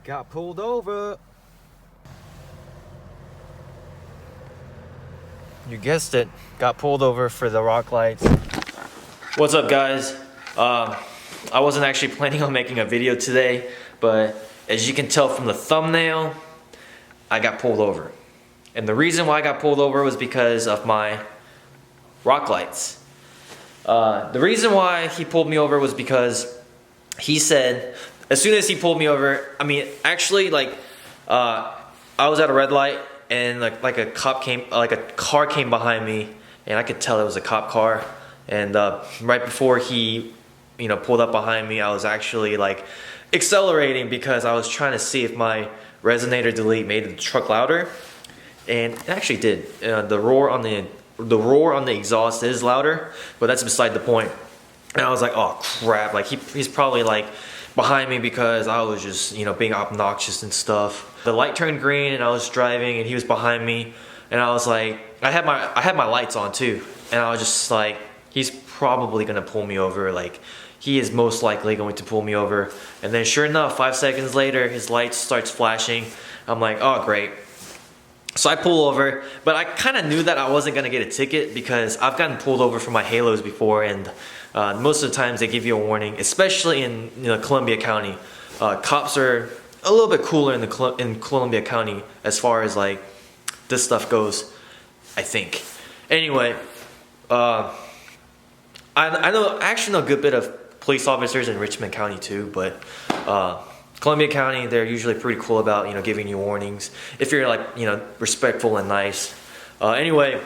Got pulled over. You guessed it, got pulled over for the rock lights. What's up, guys? I wasn't actually planning on making a video today, but as you can tell from the thumbnail, I got pulled over. And the reason why I got pulled over was because of my rock lights. The reason why he pulled me over was because he said, as soon as he pulled me over, I mean, actually, like, I was at a red light and like a car came behind me, and I could tell it was a cop car. And right before he, pulled up behind me, I was actually like accelerating because I was trying to see if my resonator delete made the truck louder, and it actually did. The roar on the exhaust is louder, but that's beside the point. And I was like, oh crap! Like he's probably like behind me because I was just being obnoxious and stuff. The light turned green and I was driving and he was behind me, and I was like, I had my lights on too, and I was just like, he's probably gonna pull me over. Like, he is most likely going to pull me over. And then sure enough, 5 seconds later, his light starts flashing. I'm like, oh great. So I pull over, but I kind of knew that I wasn't gonna get a ticket because I've gotten pulled over for my halos before, and most of the times they give you a warning, especially in Columbia County. Cops are a little bit cooler in Columbia County as far as like this stuff goes, I think. Anyway, I actually know a good bit of police officers in Richmond County too, but Columbia County, they're usually pretty cool about giving you warnings if you're like respectful and nice. Anyway,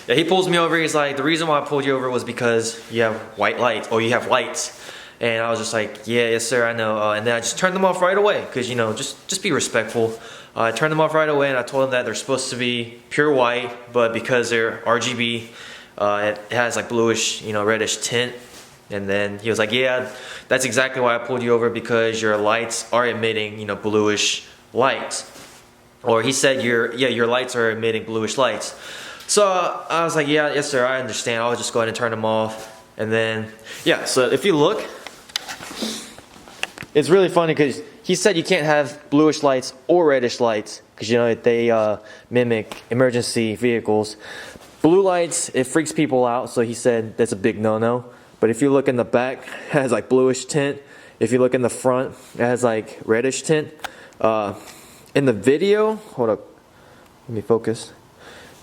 yeah, he pulls me over. He's like, the reason why I pulled you over was because you have white lights, or you have lights. And I was just like, yeah, yes sir, I know. And then I just turned them off right away because just be respectful. I turned them off right away, and I told him that they're supposed to be pure white, but because they're RGB, it has like bluish, reddish tint. And then he was like, yeah, that's exactly why I pulled you over, because your lights are emitting, bluish lights. Or he said your lights are emitting bluish lights. So I was like, yeah, yes sir, I understand. I'll just go ahead and turn them off. And then, yeah, so if you look, it's really funny because he said you can't have bluish lights or reddish lights because they mimic emergency vehicles. Blue lights, it freaks people out, so he said that's a big no-no. But if you look in the back, it has like bluish tint. If you look in the front, it has like reddish tint. In the video, hold up, let me focus.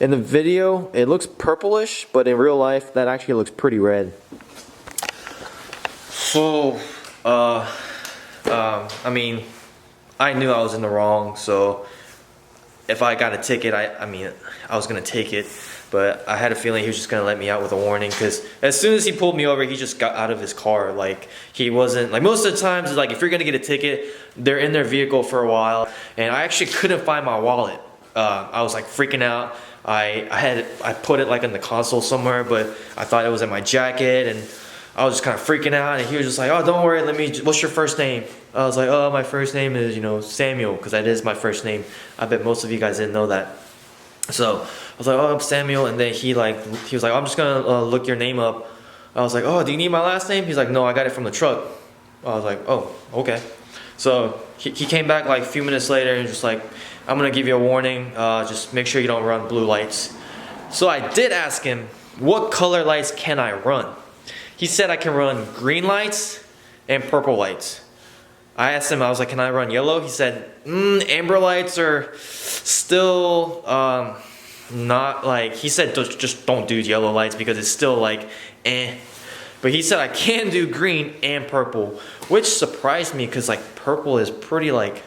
In the video, it looks purplish, but in real life, that actually looks pretty red. So, I mean, I knew I was in the wrong, so if I got a ticket, I was gonna take it. But I had a feeling he was just gonna let me out with a warning, because as soon as he pulled me over, he just got out of his car. Like, he wasn't, like, most of the times, like, if you're gonna get a ticket, they're in their vehicle for a while. And I actually couldn't find my wallet. I was like freaking out. I put it like in the console somewhere, but I thought it was in my jacket, and I was just kind of freaking out. And he was just like, oh, don't worry, what's your first name? I was like, oh, my first name is Samuel, because that is my first name. I bet most of you guys didn't know that. So I was like, oh, I'm Samuel. And then he was like, I'm just gonna look your name up. I was like, oh, do you need my last name? He's like, no, I got it from the truck. I was like, oh, okay. So he came back like a few minutes later and just like, I'm gonna give you a warning, just make sure you don't run blue lights. So I did ask him, what color lights can I run? He said I can run green lights and purple lights. I asked him, I was like, can I run yellow? He said, amber lights are still not like, he said just don't do yellow lights because it's still like eh. But he said I can do green and purple, which surprised me because like purple is pretty like,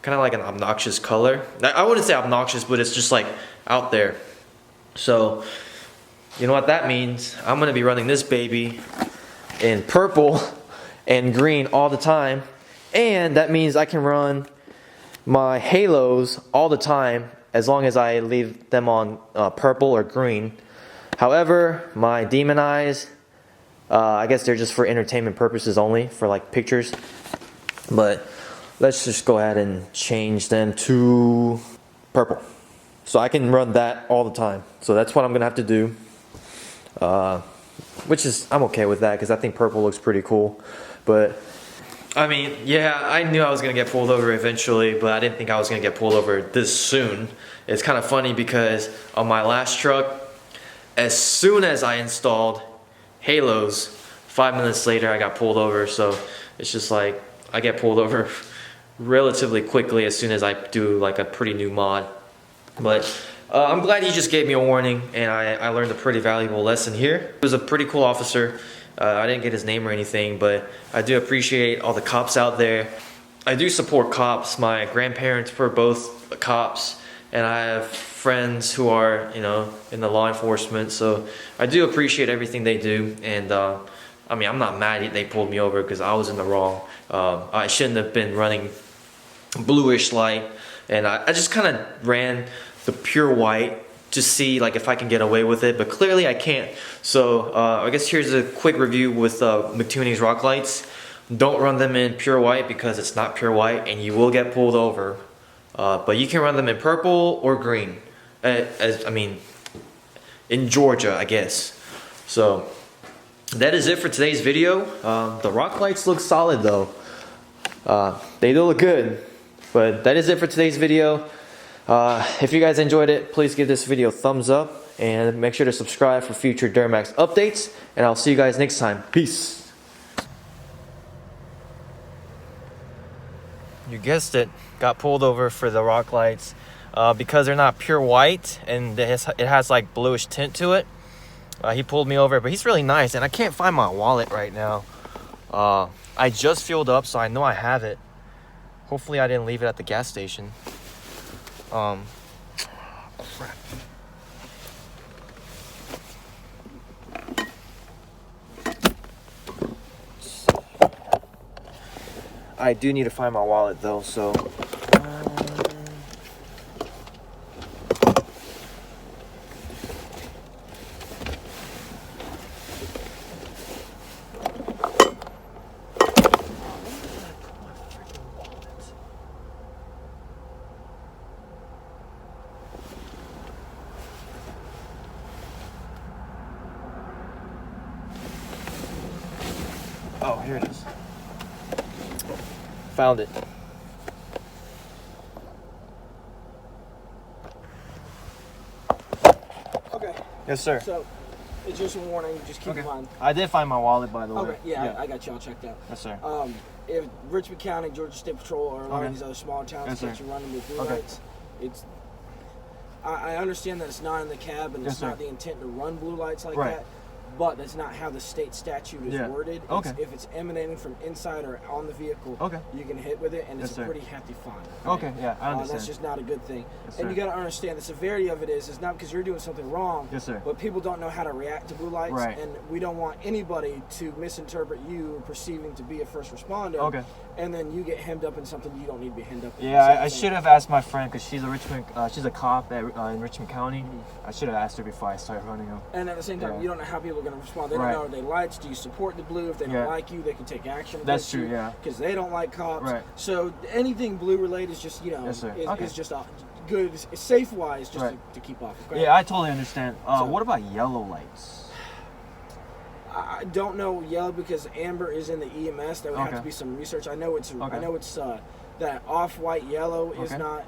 kind of like an obnoxious color. I wouldn't say obnoxious, but it's just like out there. So, you know what that means? I'm gonna be running this baby in purple and green all the time. And that means I can run my halos all the time as long as I leave them on purple or green. However, my demon eyes, I guess they're just for entertainment purposes only, for like pictures. But let's just go ahead and change them to purple. So I can run that all the time. So that's what I'm gonna have to do. Which is, I'm okay with that because I think purple looks pretty cool. But I mean, yeah, I knew I was gonna get pulled over eventually, but I didn't think I was gonna get pulled over this soon. It's kind of funny because on my last truck, as soon as I installed halos, 5 minutes later I got pulled over. So it's just like I get pulled over relatively quickly as soon as I do like a pretty new mod. But I'm glad he just gave me a warning, and I learned a pretty valuable lesson here. He was a pretty cool officer. I didn't get his name or anything, but I do appreciate all the cops out there. I do support cops. My grandparents were both cops, and I have friends who are, you know, in the law enforcement. So I do appreciate everything they do. And I mean, I'm not mad they pulled me over because I was in the wrong. I shouldn't have been running bluish light, and I just kind of ran the pure white to see like if I can get away with it, but clearly I can't. So I guess here's a quick review with McTuning's rock lights. Don't run them in pure white because it's not pure white and you will get pulled over. But you can run them in purple or green. I mean, in Georgia, I guess. So that is it for today's video. The rock lights look solid though. They do look good. But that is it for today's video. If you guys enjoyed it, please give this video a thumbs up and make sure to subscribe for future Duramax updates. And I'll see you guys next time. Peace. You guessed it, got pulled over for the rock lights because they're not pure white and it has like bluish tint to it. He pulled me over, but he's really nice, and I can't find my wallet right now. I just fueled up, so I know I have it. Hopefully I didn't leave it at the gas station. Crap. I do need to find my wallet though, so oh, here it is. Found it. Okay. Yes, sir. So, it's just a warning. Just keep in mind. I did find my wallet, by the way. Okay. Yeah. I got you all checked out. Yes, sir. If Richmond County, Georgia State Patrol, or a lot of these other smaller towns catch you running with blue lights, it's. I understand that it's not in the cab and it's not the intent to run blue lights like that. But that's not how the state statute is worded. If it's emanating from inside or on the vehicle, you can hit with it, and it's a pretty hefty fine. Right? Okay, yeah, I understand. That's just not a good thing. And you got to understand the severity of it is not because you're doing something wrong, but people don't know how to react to blue lights, and we don't want anybody to misinterpret you perceiving to be a first responder, and then you get hemmed up in something you don't need to be hemmed up in. Yeah, I should have asked my friend, because she's a cop in Richmond County. I should have asked her before I started running them. And at the same time, you don't know how people are going to respond. They don't know, are they lights? Do you support the blue? If they don't like you, they can take action against you. Because they don't like cops. So anything blue related is just, is just good, safe wise, just to keep off. Yeah, I totally understand. What about yellow lights? I don't know yellow because amber is in the EMS. There would have to be some research. I know it's that off-white yellow is the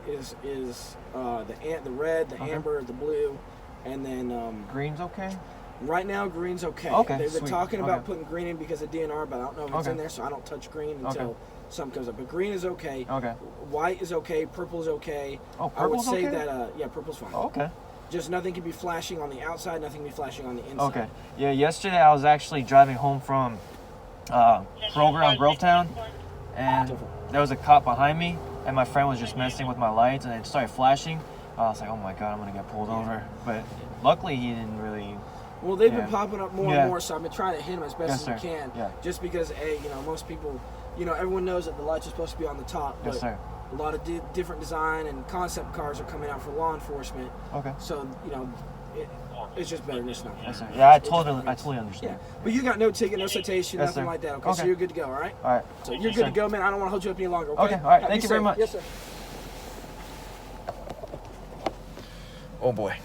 red, the amber, the blue, and then green's okay. Right now, green's okay. They've been talking about putting green in because of DNR, but I don't know if it's in there, so I don't touch green until something comes up. But green is okay. White is okay. Purple is okay. Oh, purple's I would say okay? that, purple's fine. Okay. Just nothing can be flashing on the outside, nothing can be flashing on the inside. Okay. Yeah, yesterday I was actually driving home from Kroger on Grovetown, and there was a cop behind me, and my friend was just messing with my lights, and it started flashing. I was like, oh my God, I'm going to get pulled over. But luckily he didn't really... Well, they've been popping up more and more, so I've been trying to hit them as best as we can. Yeah. Just because, most people, everyone knows that the lights are supposed to be on the top, but a lot of different design and concept cars are coming out for law enforcement. So, it's just better than this now. Yeah, I totally understand. Yeah. But you got no ticket, no citation, nothing like that, okay? So you're good to go, all right? All right. So you're good to go, man. I don't want to hold you up any longer, okay? Okay, all right. Thank you very much. Yes, sir. Oh, boy.